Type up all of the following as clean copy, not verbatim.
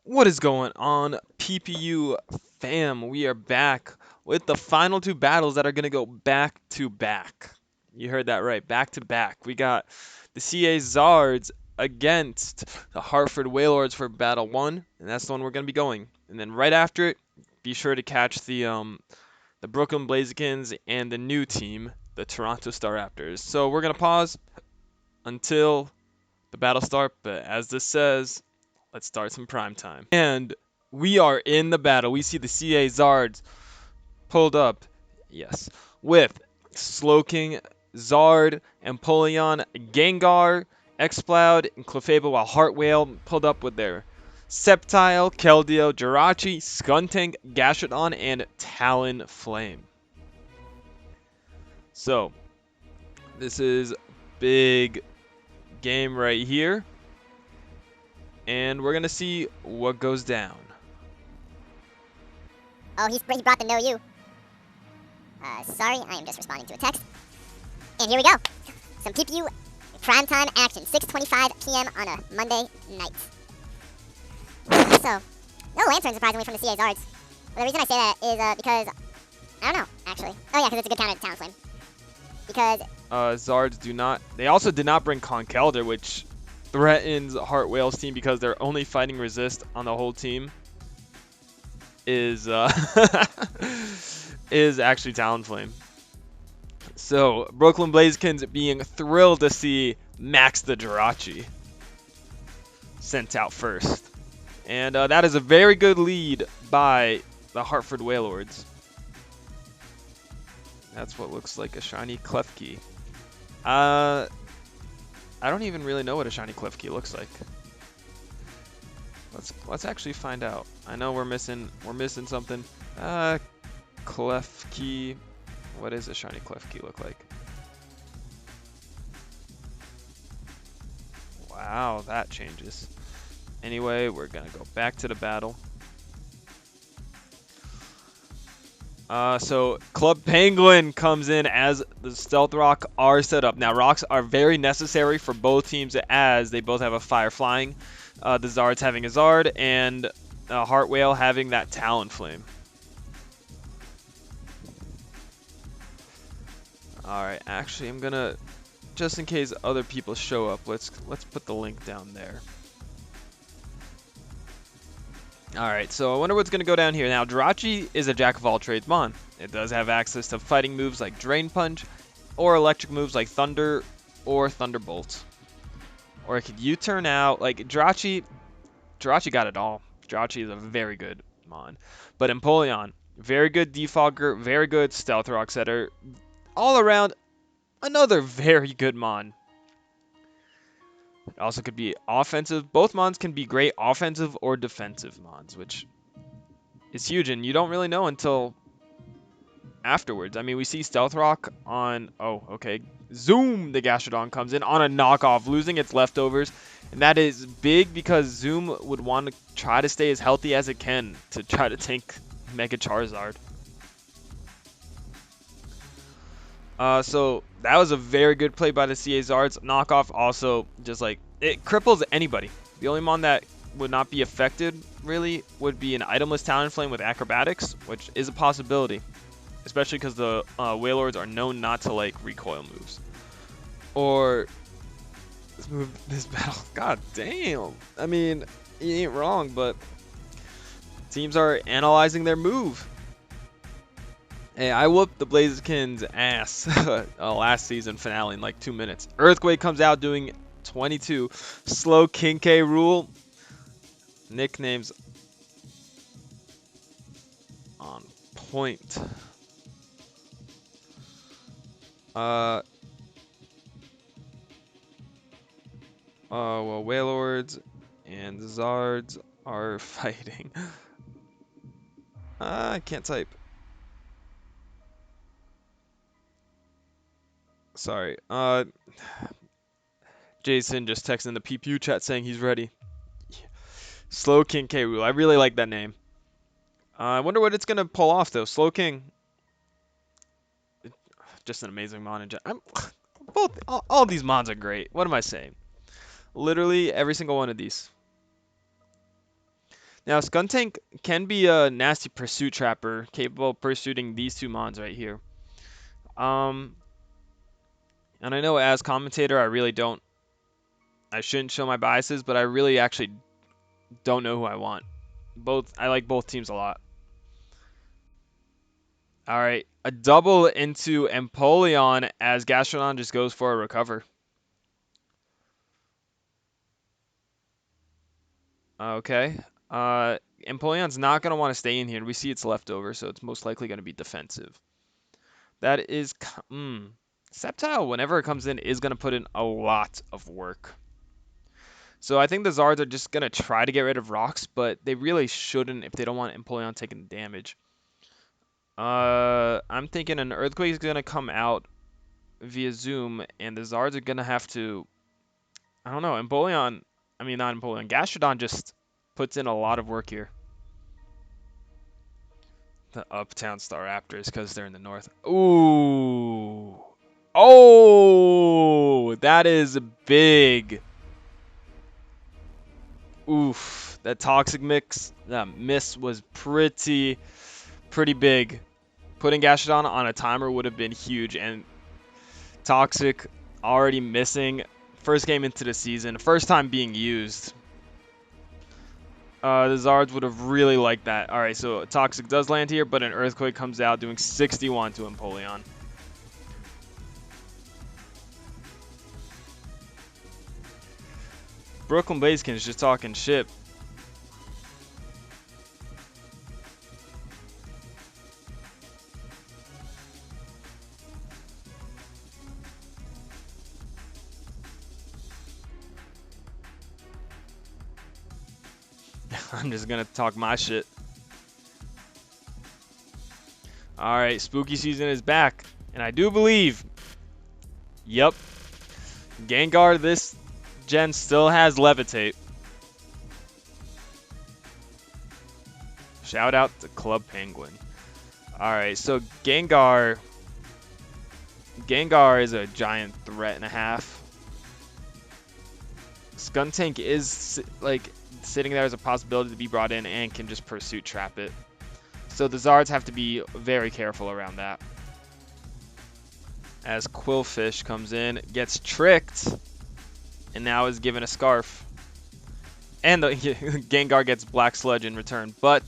What is going on, PPU fam? We are back with the final two battles that are going to go back to back. You heard that right, back to back. We got the CA Zards against the Hartford Wailords for Battle 1, and that's the one we're going to be going. And then right after it, be sure to catch the Brooklyn Blazekins and the new team, the Toronto Star Raptors. So we're going to pause until the battle start, but as this says, let's start some prime time. And we are in the battle. We see the CA Zards pulled up, yes, with Slowking, Zard, Empoleon, Gengar, Exploud, and Clefable, while Heartwhale pulled up with their Sceptile, Keldeo, Jirachi, Skuntank, Gastrodon, and Talonflame. So, this is big game right here. And we're going to see what goes down. Oh, he brought the no you. Sorry, I am just responding to a text. And here we go. Some PPU primetime action, 6:25 p.m. on a Monday night. So, no Lantern surprisingly from the CA Zards. But the reason I say that is because, I don't know, actually. Oh yeah, because it's a good counter to Talonflame. Because Zards do not, they also did not bring Conkeldurr, which threatens Heartwhale's team because their only fighting resist on the whole team is is actually Talonflame. So Brooklyn Blazekins being thrilled to see Max the Jirachi sent out first, and that is a very good lead by the Hartford Wailords. That's what looks like a shiny Klefki. I don't even really know what a shiny Klefki looks like. Let's actually find out. I know we're missing something. Klefki. What does a shiny Klefki look like? Wow, that changes. Anyway, we're gonna go back to the battle. So Club Penguin comes in as the Stealth Rock are set up. Now rocks are very necessary for both teams as they both have a fire flying. The Zards having a Zard and Heartwhale having that Talonflame. Alright, actually I'm gonna, just in case other people show up, let's put the link down there. Alright, so I wonder what's going to go down here. Now, Jirachi is a jack of all trades mon. It does have access to fighting moves like Drain Punch, or electric moves like Thunder or Thunderbolt. Or it could U-turn out, like Jirachi got it all. Jirachi is a very good mon. But Empoleon, very good Defogger, very good Stealth Rock Setter. All around, another very good mon. It also could be offensive. Both mons can be great offensive or defensive mons, which is huge, and you don't really know until afterwards. I mean, we see Stealth Rock on, oh, okay, Zoom, the Gastrodon comes in on a knockoff, losing its leftovers, and that is big because Zoom would want to try to stay as healthy as it can to try to tank Mega Charizard. So that was a very good play by the CA Zards. Knockoff also just like, it cripples anybody. The only mon that would not be affected really would be an itemless Talonflame with acrobatics, which is a possibility, especially because the Wailords are known not to like recoil moves. Or this battle, god damn. I mean, he ain't wrong, but teams are analyzing their move. Hey, I whooped the Blazekins' ass last season finale in like 2 minutes. Earthquake comes out doing 22. Slow King K rule. Nicknames on point. Well, Wailords and Zards are fighting. I can't type. Sorry. Jason just texted in the PPU chat saying he's ready. Slow King K. Rool. I really like that name. I wonder what it's gonna pull off though. Slow King. Just an amazing mon. All these mons are great. What am I saying? Literally every single one of these. Now, Skuntank can be a nasty pursuit trapper, capable of pursuing these two mons right here. Um, and I know as commentator, I shouldn't show my biases, but I really actually don't know who I want. I like both teams a lot. All right, a double into Empoleon as Gastrodon just goes for a recover. Okay. Empoleon's not going to want to stay in here. We see it's leftover, so it's most likely going to be defensive. That is... Sceptile, whenever it comes in, is going to put in a lot of work. So I think the Zards are just going to try to get rid of rocks, but they really shouldn't if they don't want Empoleon taking damage. I'm thinking an Earthquake is going to come out via Zoom, and the Zards are going to have to... I don't know, Empoleon... I mean, not Empoleon. Gastrodon just puts in a lot of work here. The Uptown Star Raptors because they're in the north. Ooh. Oh, that is big. Oof. That toxic mix, that miss was pretty big. Putting Gastrodon on a timer would have been huge, and toxic already missing. First game into the season, first time being used. The Zards would have really liked that. All right, so Toxic does land here, but an Earthquake comes out doing 61 to Empoleon. Brooklyn Blaziken is just talking shit. I'm just going to talk my shit. All right, spooky season is back. And I do believe, yep, Gengar this gen still has Levitate. Shout out to Club Penguin. All right, so Gengar is a giant threat and a half. Skuntank is like sitting there as a possibility to be brought in and can just pursuit trap it. So the Zards have to be very careful around that. As Quillfish comes in, gets tricked, and now is given a Scarf. And the Gengar gets Black Sludge in return, but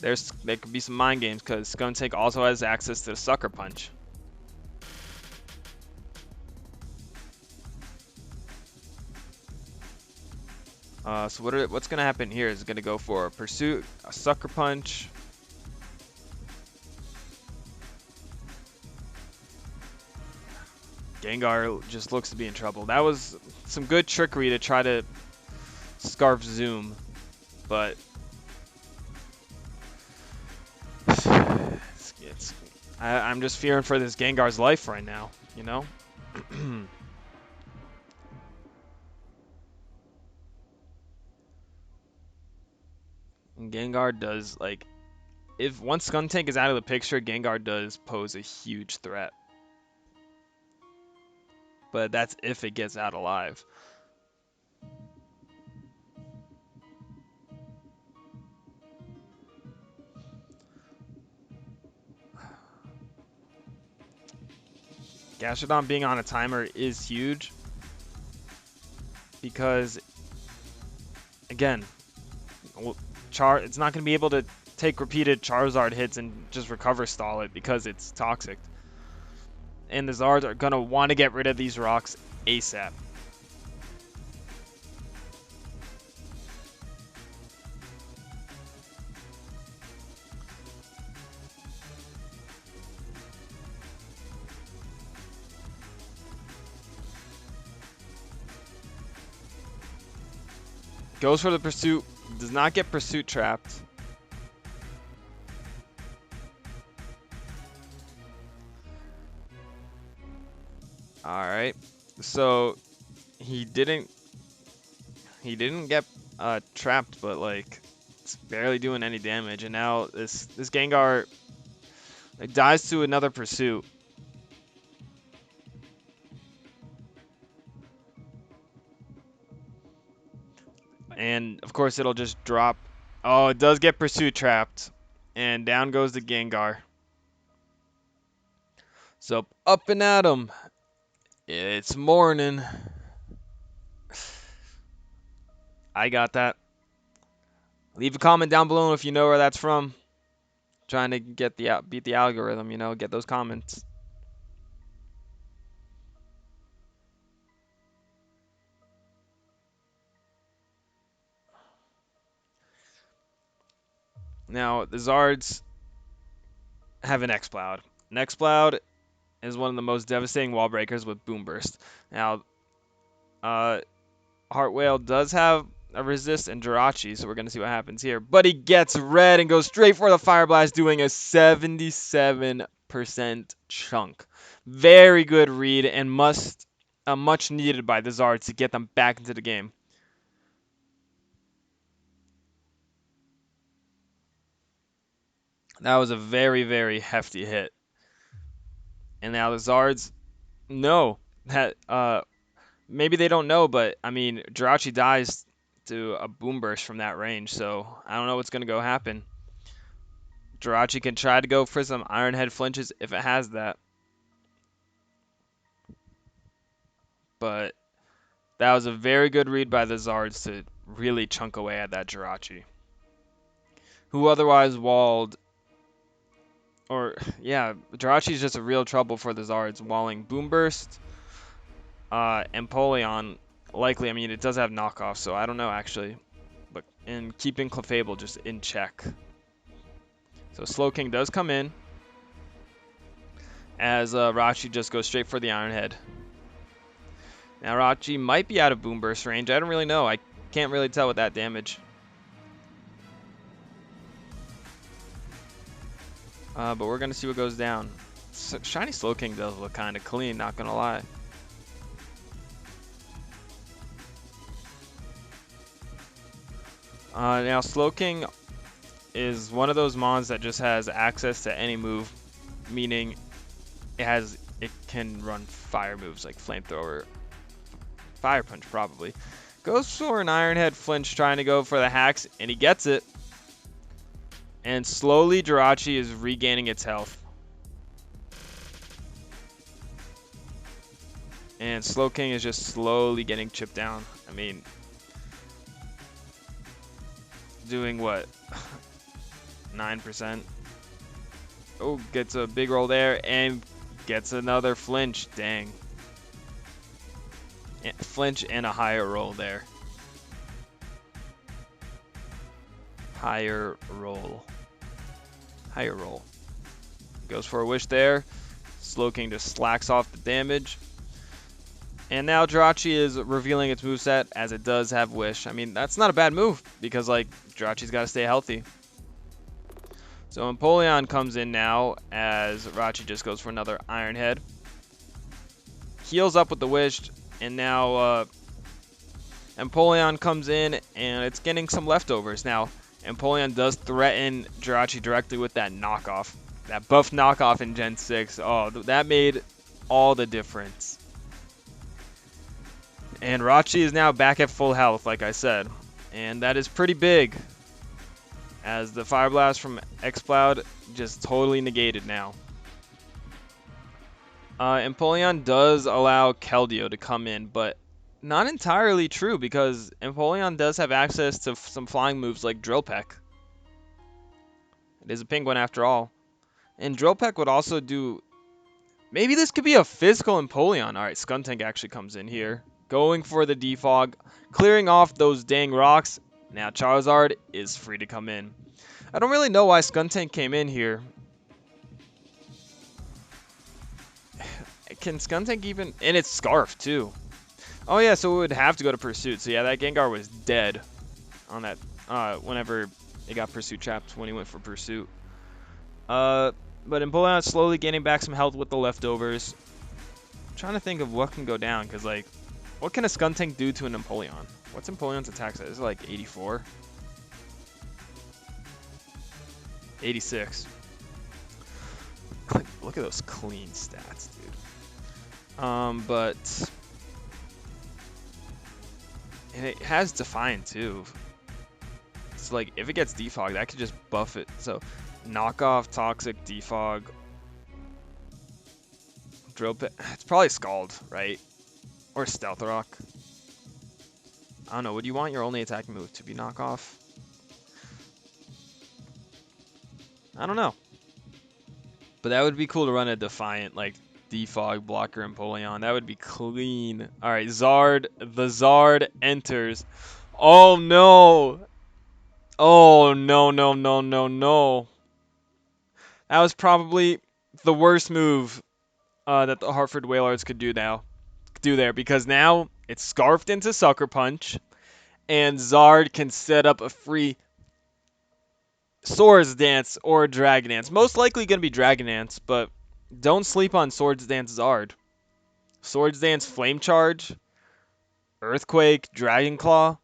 there could be some mind games because Skuntank also has access to the Sucker Punch. So what's going to happen here is going to go for a Pursuit, a Sucker Punch. Gengar just looks to be in trouble. That was some good trickery to try to Scarf Zoom, but I'm just fearing for this Gengar's life right now, you know? And Gengar does, like, if once Skuntank is out of the picture, Gengar does pose a huge threat. But that's if it gets out alive. Gastrodon being on a timer is huge because, again, it's not going to be able to take repeated Charizard hits and just recover stall it because it's toxic. And the Zards are going to want to get rid of these rocks ASAP. Goes for the pursuit, does not get pursuit trapped. Alright, so he didn't get trapped, but like it's barely doing any damage, and now this Gengar like, dies to another pursuit. And of course it'll just drop. Oh, it does get pursuit trapped. And down goes the Gengar. So up and at 'em. It's morning. I got that. Leave a comment down below if you know where that's from. Trying to get the beat the algorithm, get those comments. Now the Zards have an X-Cloud. An X-Cloud is one of the most devastating wall breakers with Boom Burst. Now, Hartwell does have a resist and Jirachi, so we're going to see what happens here. But he gets red and goes straight for the Fire Blast, doing a 77% chunk. Very good read and much needed by the Zards to get them back into the game. That was a very, very hefty hit. And now the Zards know that maybe they don't know, but I mean, Jirachi dies to a Boom Burst from that range, so I don't know what's going to go happen. Jirachi can try to go for some Iron Head flinches if it has that. But that was a very good read by the Zards to really chunk away at that Jirachi, who otherwise walled. Or, yeah, Jirachi's just a real trouble for the Zards, walling Boom Burst, Empoleon, likely. I mean, it does have knockoff, so I don't know actually. But and keeping Clefable just in check. So Slowking does come in, as Rachi just goes straight for the Iron Head. Now Rachi might be out of Boom Burst range. I don't really know. I can't really tell with that damage. But we're going to see what goes down. Shiny Slowking does look kind of clean, not going to lie. Now Slowking is one of those mons that just has access to any move, meaning it can run fire moves like Flamethrower, Fire Punch probably. Goes for an Iron Head flinch trying to go for the hacks, and he gets it. And slowly Jirachi is regaining its health. And Slowking is just slowly getting chipped down. I mean, doing what? 9%. Oh, gets a big roll there and gets another flinch. Dang. Flinch and a higher roll there. Higher roll. Higher roll. Goes for a wish there. Slowking just slacks off the damage. And now Jirachi is revealing its moveset as it does have wish. I mean, that's not a bad move because, like, Jirachi's got to stay healthy. So Empoleon comes in now as Rachi just goes for another Iron Head. Heals up with the wish, and now Empoleon comes in and it's getting some leftovers. Now, Empoleon does threaten Jirachi directly with that knockoff. That buff knockoff in Gen 6. Oh, that made all the difference. And Rachi is now back at full health, like I said. And that is pretty big, as the Fire Blast from X-Cloud just totally negated now. Empoleon does allow Keldeo to come in, but not entirely true because Empoleon does have access to some flying moves like Drill Peck. It is a penguin after all. And Drill Peck would also do... Maybe this could be a physical Empoleon. Alright, Skuntank actually comes in here. Going for the Defog, clearing off those dang rocks. Now Charizard is free to come in. I don't really know why Skuntank came in here. Can Skuntank even... And it's Scarf, too. Oh, yeah, so it would have to go to Pursuit. So, yeah, that Gengar was dead on that... whenever it got Pursuit trapped when he went for Pursuit. But Empoleon is slowly gaining back some health with the leftovers. I'm trying to think of what can go down, because, like... What can a Skuntank do to an Empoleon? What's Empoleon's attack set? Is it like 84? 86. Look at those clean stats, dude. But And it has Defiant too. So like if it gets Defog, that could just buff it. So knock off Toxic, Defog, Drill Pit. It's probably Scald, right? Or Stealth Rock. I don't know. Would you want your only attacking move to be knock off? I don't know. But that would be cool to run a Defiant, like Defog, Blocker, and Empoleon. That would be clean. Alright, Zard. The Zard enters. Oh no! Oh no, no, no, no, no. That was probably the worst move that the Hartford Wailords could do there, because now it's scarfed into Sucker Punch, and Zard can set up a free Swords Dance or Dragon Dance. Most likely going to be Dragon Dance, but don't sleep on Swords Dance Zard. Swords Dance Flame Charge, Earthquake, Dragon Claw.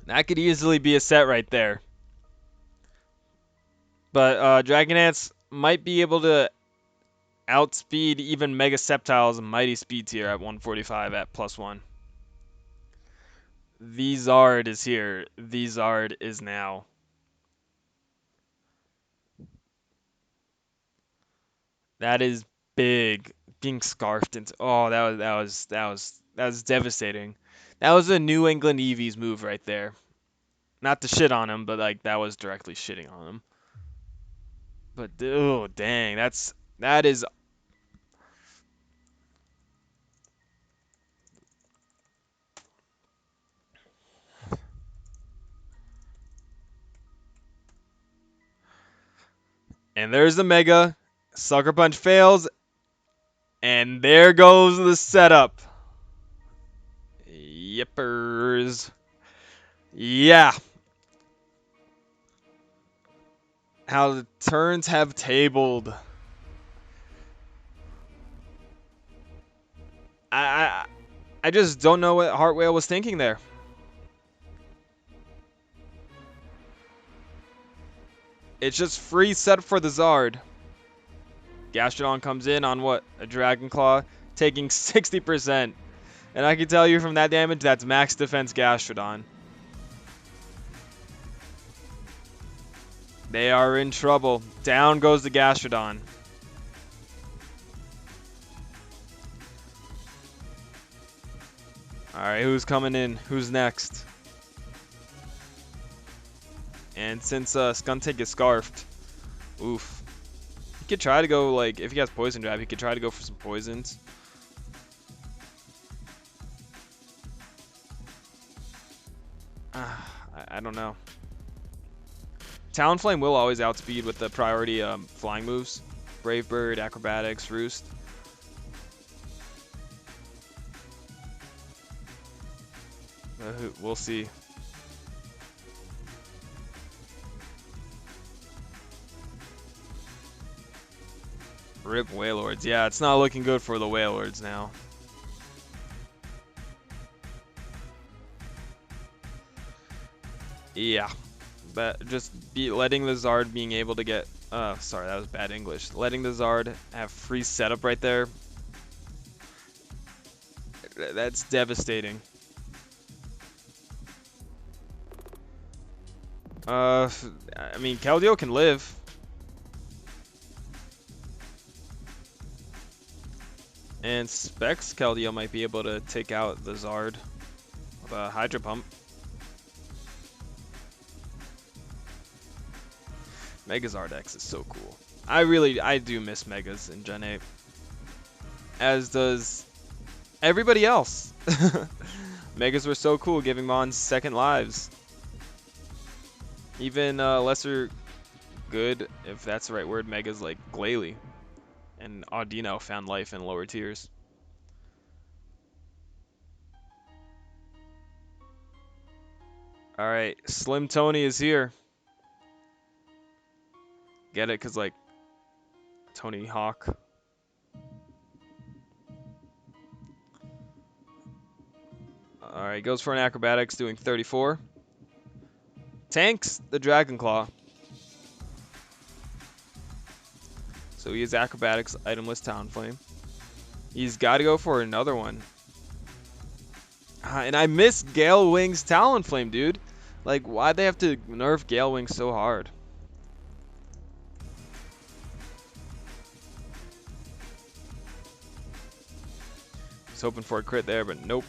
That could easily be a set right there. But Dragon Dance might be able to outspeed even Mega Sceptile's Mighty Speed tier at 145 at +1. The Zard is here. The Zard is now. That is big. Being scarfed into. Oh, that was devastating. That was a New England Eevees move right there. Not to shit on him, but like that was directly shitting on him. But oh dang, that is. And there's the Mega. Sucker Punch fails. And there goes the setup. Yippers. Yeah. How the turns have tabled. I I just don't know what Heartwhale was thinking there. It's just free set for the Zard. Gastrodon comes in on what? A Dragon Claw, taking 60%. And I can tell you from that damage, that's max defense Gastrodon. They are in trouble. Down goes the Gastrodon. Alright, who's coming in? Who's next? And since Skuntank is scarfed, oof. He could try to go, like, if he has Poison Jab, he could try to go for some poisons. I don't know. Talonflame will always outspeed with the priority flying moves. Brave Bird, Acrobatics, Roost. We'll see. Rip Wailords. Yeah, it's not looking good for the Wailords now. Yeah. But just letting the Zard being able to get... sorry, that was bad English. Letting the Zard have free setup right there. That's devastating. I mean, Keldeo can live. And Specs Keldeo might be able to take out the Zard with a Hydro Pump. Megazard X is so cool. I do miss Megas in Gen 8. As does everybody else. Megas were so cool, giving Mons second lives. Even lesser good, if that's the right word, Megas like Glalie and Audino found life in lower tiers. Alright, Slim Tony is here. Get it? Because, like, Tony Hawk. Alright, goes for an Acrobatics, doing 34. Tanks the Dragon Claw. So he has Acrobatics, itemless Talonflame. He's got to go for another one. And I miss Gale Wing's Talonflame, dude. Like, why'd they have to nerf Gale Wing so hard? Was hoping for a crit there, but nope.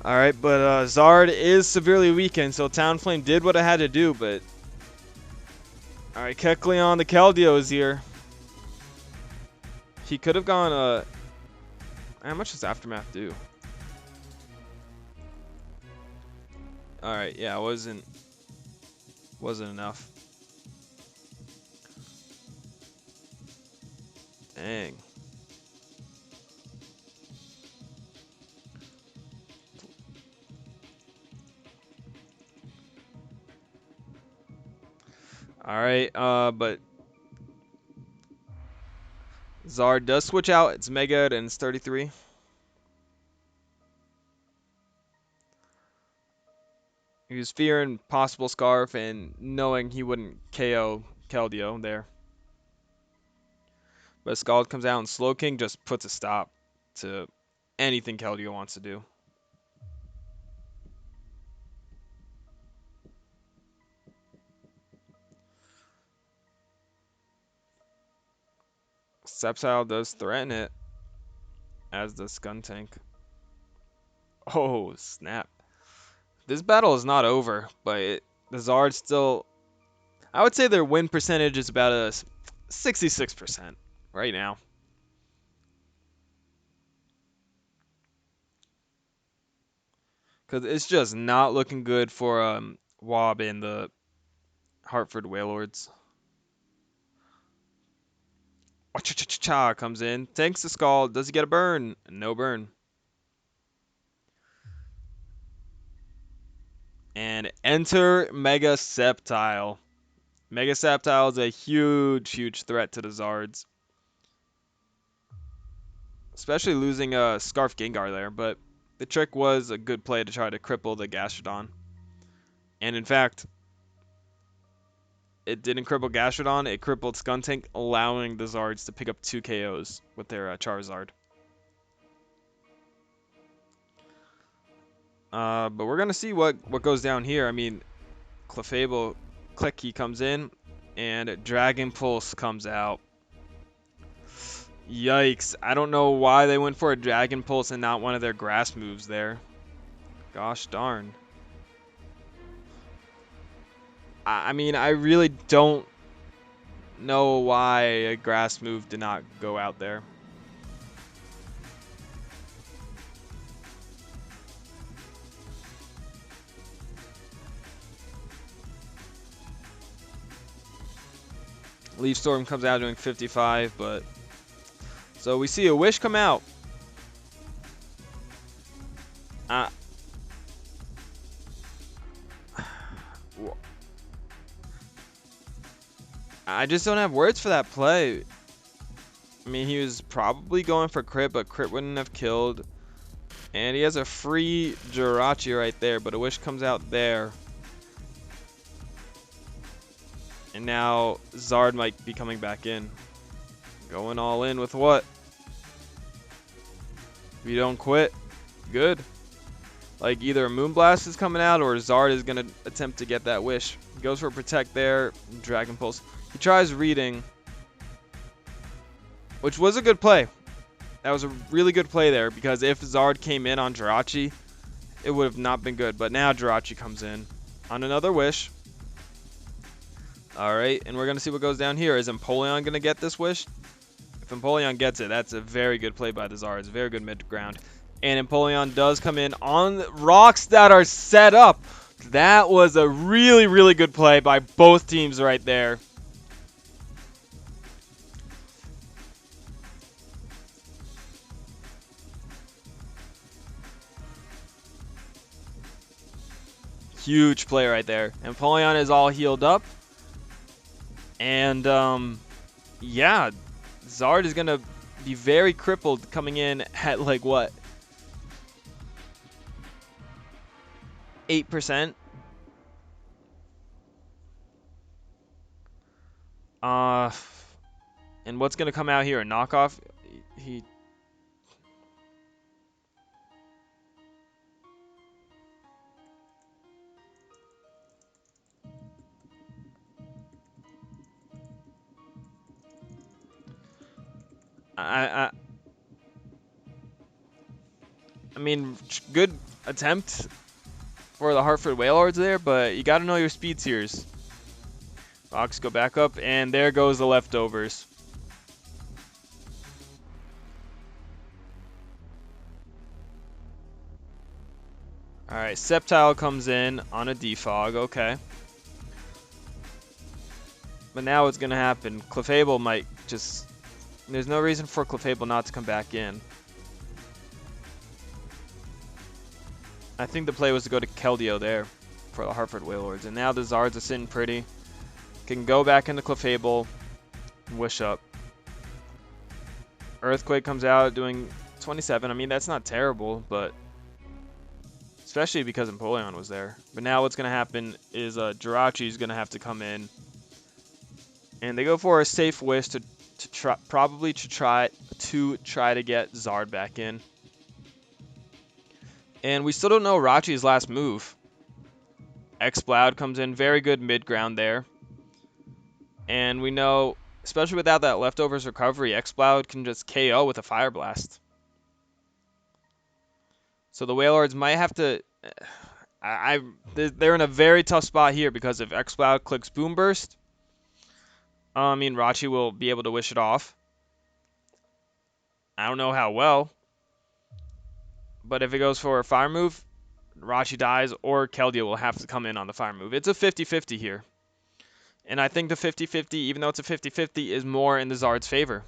Alright, but Zard is severely weakened, so Talonflame did what it had to do, but... Alright, Kecleon the Keldeo is here. He could have gone, how much does Aftermath do? Alright, yeah, it wasn't enough. Dang. Alright, but Zard does switch out. It's Mega and it's 33. He was fearing possible Scarf and knowing he wouldn't KO Keldeo there. But Scald comes out and Slow King just puts a stop to anything Keldeo wants to do. Sceptile does threaten it, as does Skuntank. Oh, snap. This battle is not over, but the Zards still... I would say their win percentage is about a 66% right now. Because it's just not looking good for Wob and the Hartford Wailords. Cha comes in. Tanks the Scald. Does he get a burn? No burn. And enter Mega Sceptile. Mega Sceptile is a huge, huge threat to the Zards. Especially losing a Scarf Gengar there, but the trick was a good play to try to cripple the Gastrodon. And in fact, it didn't cripple Gastrodon, it crippled Skuntank, allowing the Zards to pick up 2 KOs with their Charizard. But we're going to see what goes down here. I mean, Clefable Clicky comes in, and Dragon Pulse comes out. Yikes. I don't know why they went for a Dragon Pulse and not one of their grass moves there. Gosh darn. I mean, I really don't know why a grass move did not go out there. Leaf Storm comes out doing 55, but... So we see a Wish come out. I just don't have words for that play. I mean, he was probably going for crit, but crit wouldn't have killed. And he has a free Jirachi right there, but a Wish comes out there. And now Zard might be coming back in. Going all in with what? We don't quit. Good. Like either a Moonblast is coming out or Zard is going to attempt to get that Wish. He goes for Protect there. Dragon Pulse. He tries reading, which was a good play. That was a really good play there because if Zard came in on Jirachi, it would have not been good. But now Jirachi comes in on another Wish. Alright, and we're going to see what goes down here. Is Empoleon going to get this Wish? If Empoleon gets it, that's a very good play by the Zards. Very good mid-ground. And Empoleon does come in on rocks that are set up. That was a really, really good play by both teams right there. Huge play right there. Empoleon is all healed up. And, yeah, Zard is going to be very crippled coming in at, like, what? 8%? And what's going to come out here? A knockoff? he I I mean, good attempt for the Hartford Wailords there, but you got to know your speed tiers. Rocks go back up, and there goes the leftovers. All right, Sceptile comes in on a defog. Okay. But now what's going to happen? Clefable might just... There's no reason for Clefable not to come back in. I think the play was to go to Keldeo there for the Hartford Wailords. And now the Zards are sitting pretty. Can go back into Clefable and wish up. Earthquake comes out doing 27. I mean, that's not terrible, but... Especially because Empoleon was there. But now what's going to happen is Jirachi is going to have to come in. And they go for a safe wish to try to get Zard back in. And we still don't know Rachi's last move. X-Bloud comes in, very good mid-ground there. And we know, especially without that leftovers recovery, X-Bloud can just KO with a Fire Blast. So the Wailords might have to... they're in a very tough spot here because if X-Bloud clicks Boom Burst, I mean, Rachi will be able to wish it off. I don't know how well. But if it goes for a fire move, Rachi dies or Keldeo will have to come in on the fire move. It's a 50-50 here. And I think the 50-50, even though it's a 50-50, is more in the Zard's favor.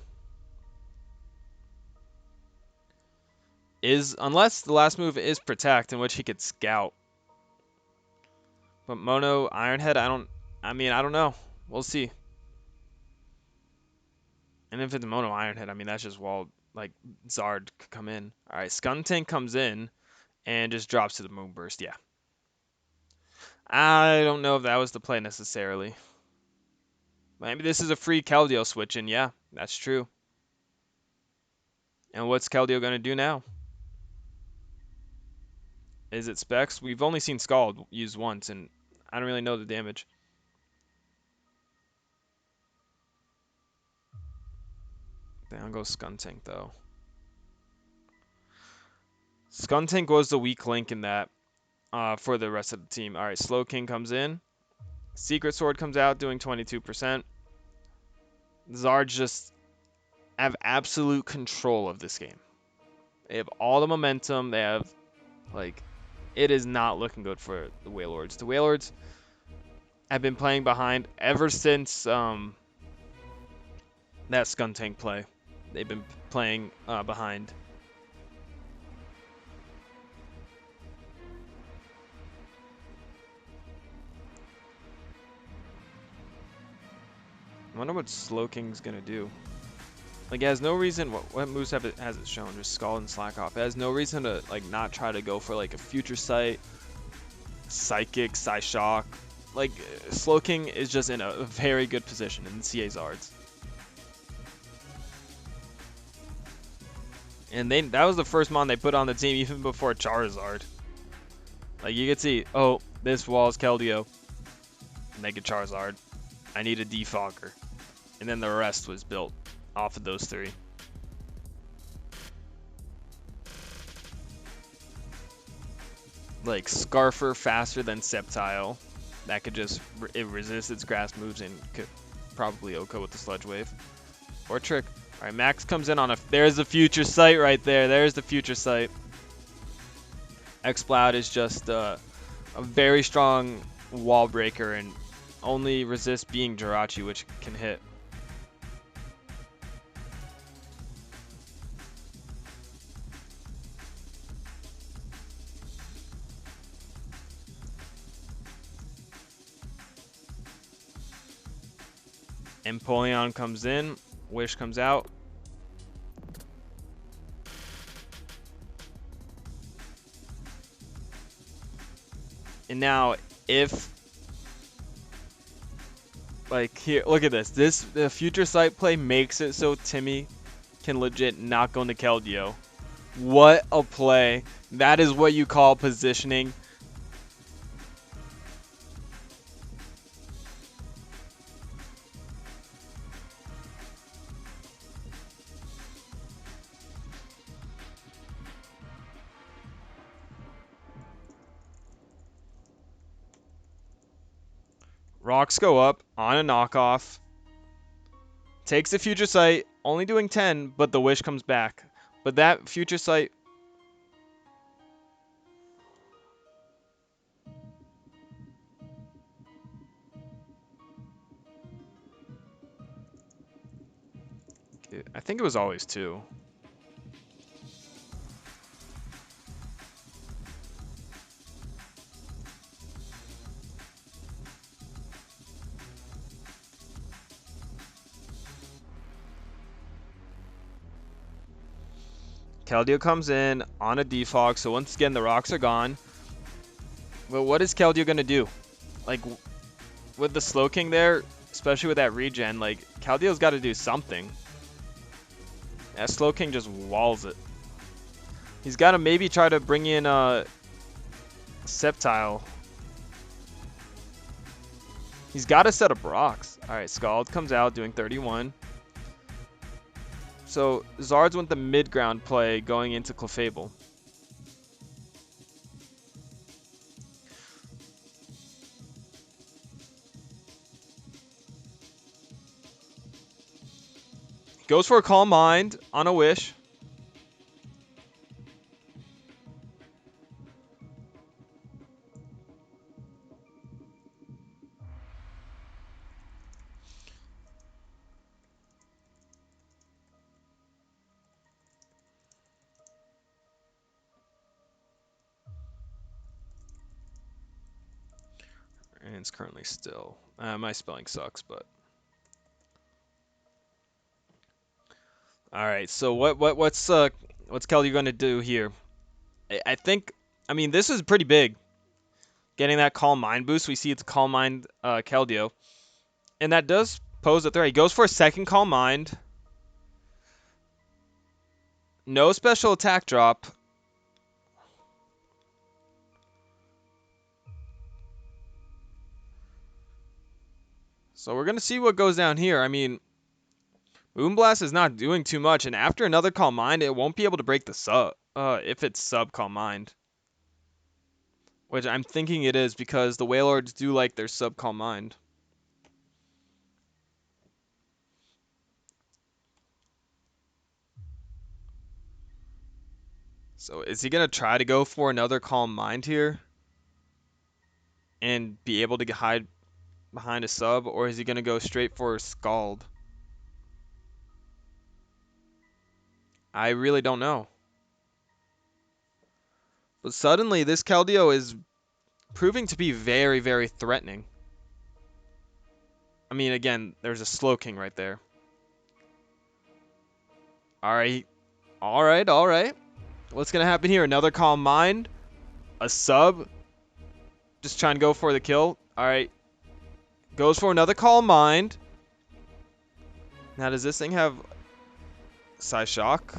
Unless the last move is Protect, in which he could Scout. But Mono Ironhead, I don't know. We'll see. And if it's Mono Ironhead, I mean, that's just wall, like, Zard could come in. All right, Skuntank comes in and just drops to the Moonburst, yeah. I don't know if that was the play necessarily. Maybe this is a free Keldeo switch, and yeah, that's true. And what's Keldeo going to do now? Is it Specs? We've only seen Scald used once, and I don't really know the damage. Down goes Skuntank, though. Skuntank was the weak link in that for the rest of the team. All right, Slowking comes in. Secret Sword comes out doing 22%. Zards just have absolute control of this game. They have all the momentum. They have, like, it is not looking good for the Wailords. The Wailords have been playing behind ever since that Skuntank play. They've been playing behind. I wonder what Slowking's gonna do. Like, it has no reason. What moves has it shown? Just Scald and Slack Off. It has no reason to like not try to go for like a Future Sight, Psychic, Psyshock. Like, Slowking is just in a very good position in the CA Zards. And that was the first mon they put on the team even before Charizard. Like, you could see, oh, this wall is Keldeo. Make a Charizard. I need a Defogger. And then the rest was built off of those three. Like, Scarfer faster than Sceptile. That could just resist its grass moves and could probably OHKO with the Sludge Wave. Or Trick. Alright, Max comes in on a... There's the Future Sight right there. There's the Future Sight. X-Bloud is just a very strong wall breaker and only resists being Jirachi, which can hit. Empoleon comes in. Wish comes out. And now, if, like, here, look at this. The Future Sight play makes it so Timmy can legit not go into Keldeo. What a play. That is what you call positioning. Rocks go up on a knockoff. Takes the Future Sight, only doing 10, but the Wish comes back. But that Future Sight... I think it was always 2. Keldeo comes in on a defog, so once again the rocks are gone. But what is Keldeo gonna do? Like, with the Slow King there, especially with that regen, like, Keldeo's got to do something. That Slow King just walls it. He's got to maybe try to bring in Sceptile. He's got a set of rocks. Alright, Scald comes out doing 31. So Zards went the mid-ground play going into Clefable. Goes for a Calm Mind on a Wish. And it's currently still. My spelling sucks, but. All right. So what's Kelly going to do here? I think. I mean, this is pretty big. Getting that Calm Mind boost. We see it's Calm Mind Keldeo, and that does pose a threat. He goes for a second Calm Mind. No special attack drop. So we're going to see what goes down here. I mean, Moonblast is not doing too much, and after another Calm Mind, it won't be able to break the sub if it's sub Calm Mind. Which I'm thinking it is because the Wailords do like their sub Calm Mind. So is he going to try to go for another Calm Mind here? And be able to hide behind a sub? Or is he going to go straight for Scald? I really don't know. But suddenly this Keldeo is proving to be very, very threatening. I mean, again, there's a Slow King right there. Alright. Alright, alright. What's going to happen here? Another Calm Mind? A sub? Just trying to go for the kill. Alright. Goes for another Calm Mind. Now, does this thing have Psy Shock?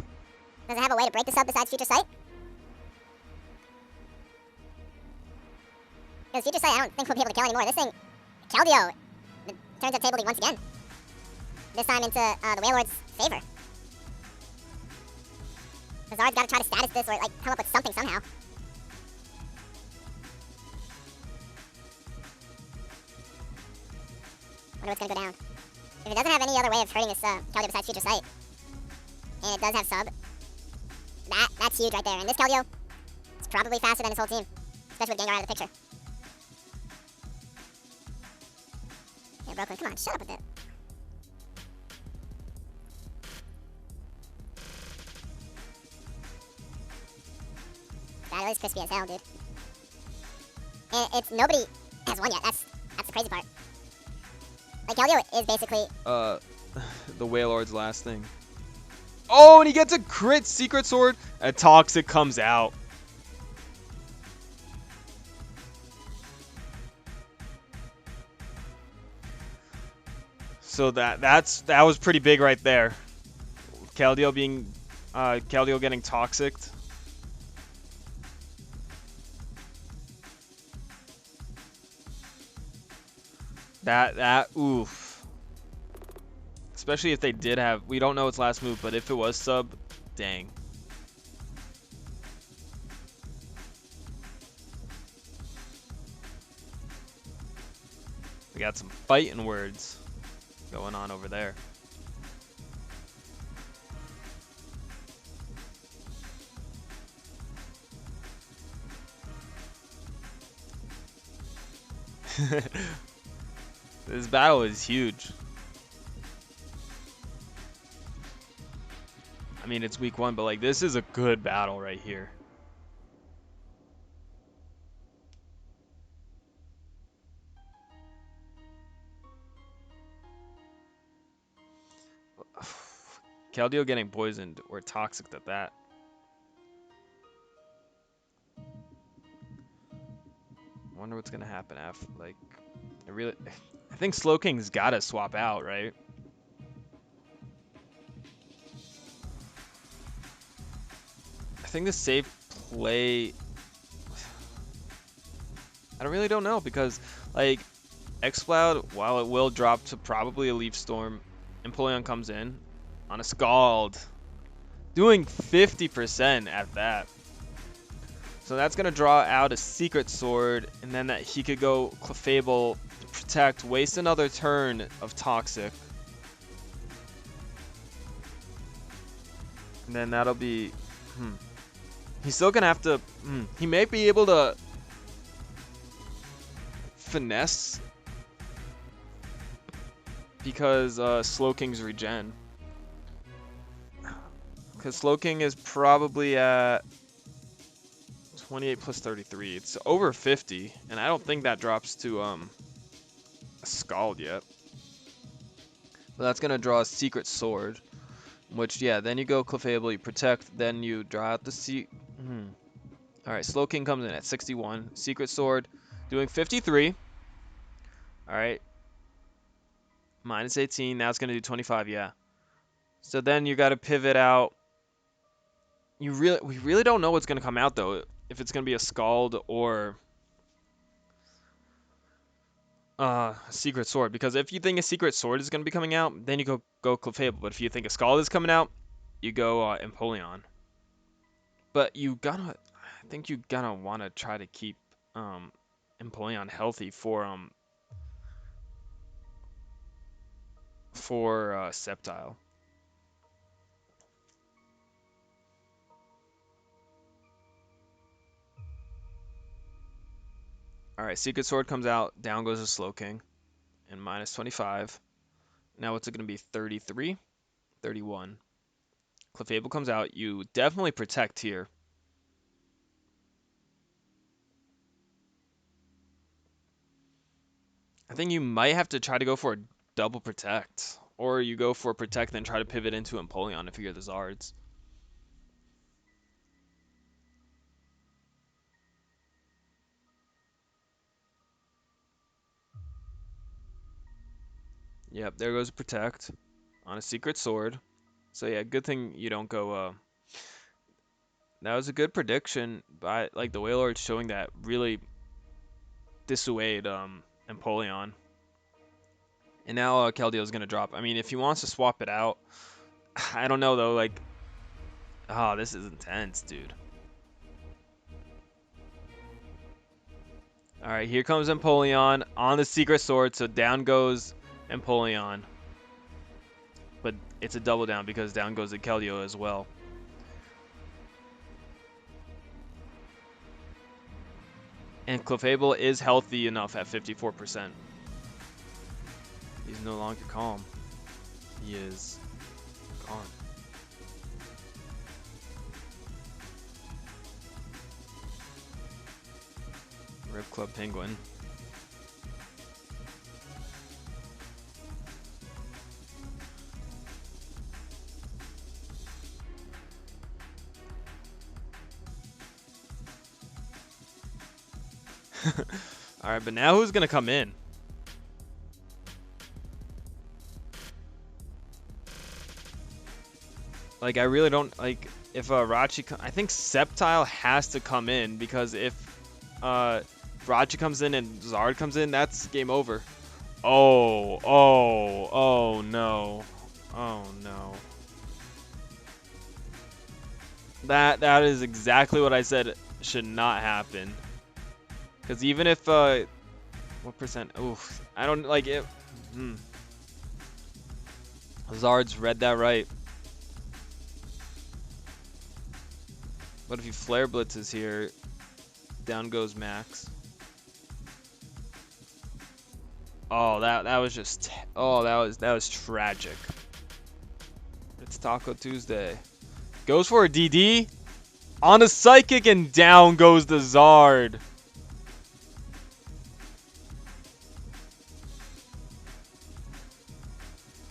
Does it have a way to break the sub besides Future Sight? Because Future Sight, I don't think we'll be able to kill anymore. This thing, Keldeo, turns up table once again. This time into the Wailord's favor. The Zards gotta try to status this or like come up with something somehow. Wonder what's gonna go down. If it doesn't have any other way of hurting this Keldeo besides Future Sight, and it does have sub, that's huge right there. And this Keldeo is probably faster than his whole team, especially with Gengar out of the picture. Yeah, Brooklyn, come on, shut up with it. That is crispy as hell, dude. And it's nobody has won yet. That's the crazy part. Like Keldeo is basically the Wailord's last thing. Oh, and he gets a crit Secret Sword. A Toxic comes out. So that was pretty big right there. Keldeo being, Keldeo getting toxic. That, oof. Especially if they did have, we don't know its last move, but if it was sub, dang. We got some fighting words going on over there. This battle is huge. I mean, it's week 1, but like this is a good battle right here. Keldeo getting poisoned or toxic at that. I wonder what's gonna happen after. Like, I think Slowking's gotta swap out, right? I think the safe play. I really don't know because, like, Xcloud, while it will drop to probably a Leaf Storm, Empoleon comes in on a Scald, doing 50% at that. So that's gonna draw out a Secret Sword, and then that he could go Clefable, protect, waste another turn of Toxic. And then that'll be, He's still gonna have to, he may be able to finesse because Slowking's regen. Because Slowking is probably at 28 plus 33. It's over 50, and I don't think that drops to a Scald yet. But that's gonna draw a Secret Sword, which, yeah, then you go Clefable, you protect, then you draw out the Alright, Slowking comes in at 61. Secret Sword doing 53. Alright. Minus 18. Now it's going to do 25, yeah. So then you got to pivot out. We really don't know what's going to come out, though. If it's going to be a Scald or Secret Sword. Because if you think a Secret Sword is going to be coming out, then you go Clefable. But if you think a Scald is coming out, you go Empoleon. But I think you gotta want to try to keep Empoleon healthy for Sceptile. Alright, Secret Sword comes out, down goes a Slowking, and minus 25. Now what's it gonna be? 33? 31. Clefable comes out, you definitely protect here. I think you might have to try to go for a double protect. Or you go for protect then try to pivot into Empoleon if you're the Zards. Yep, there goes protect on a Secret Sword. So yeah, good thing you don't go that was a good prediction by like the Wailords showing that really dissuade Empoleon. And now Keldeo's gonna drop. I mean, if he wants to swap it out, I don't know though. Like, oh, this is intense, dude. All right, here comes Empoleon on the Secret Sword. So down goes Empoleon, but it's a double down because down goes the Keldeo as well. And Clefable is healthy enough at 54%. He's no longer calm. He is gone. Rip Club Penguin. Alright, but now who's gonna come in? Like, I really don't like if Rachi. I think Sceptile has to come in because if Rachi comes in and Zard comes in, that's game over. Oh no. Oh no. That is exactly what I said should not happen. Because even if what percent? Oof, I don't like it. Zards read that right. But if he flare blitzes here, down goes Max. Oh, that was just. Oh, that was tragic. It's Taco Tuesday. Goes for a DD on a psychic and down goes the Zard.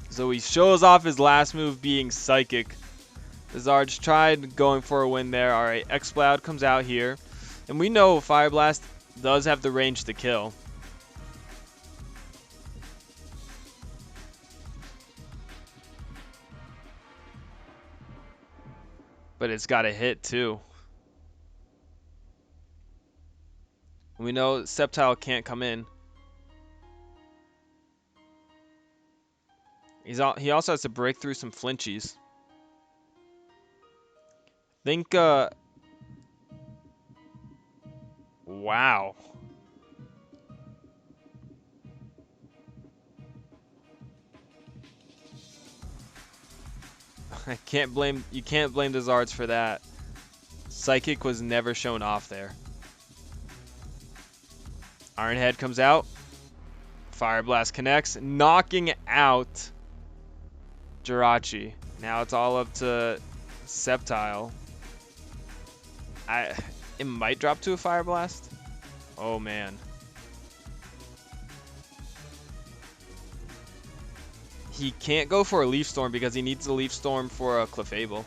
So he shows off his last move being psychic. The Zards tried going for a win there. Alright, X-Cloud comes out here. And we know Fire Blast does have the range to kill. But it's got to hit too. We know Sceptile can't come in. He also has to break through some flinchies. Think, wow. You can't blame the Zards for that. Psychic was never shown off there. Iron Head comes out. Fire Blast connects, knocking out Jirachi. Now it's all up to Sceptile. It might drop to a Fire Blast. Oh man. He can't go for a Leaf Storm because he needs a Leaf Storm for a Clefable.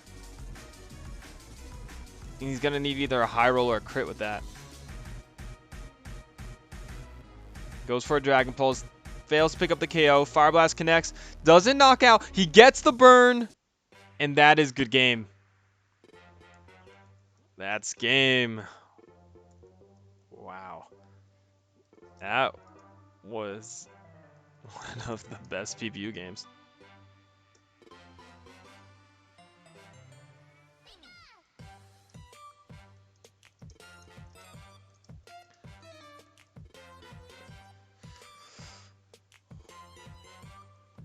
He's gonna need either a high roll or a crit with that. Goes for a Dragon Pulse. Fails to pick up the KO. Fire Blast connects. Doesn't knock out. He gets the burn. And that is good game. That's game. Wow. That was one of the best PPU games.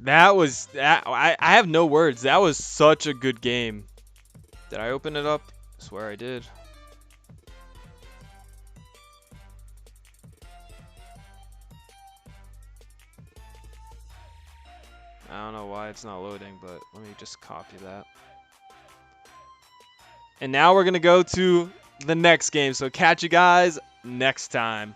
I have no words. That was such a good game. Did I open it up? I swear I did. I don't know why it's not loading, but let me just copy that. And now we're going to go to the next game. So catch you guys next time.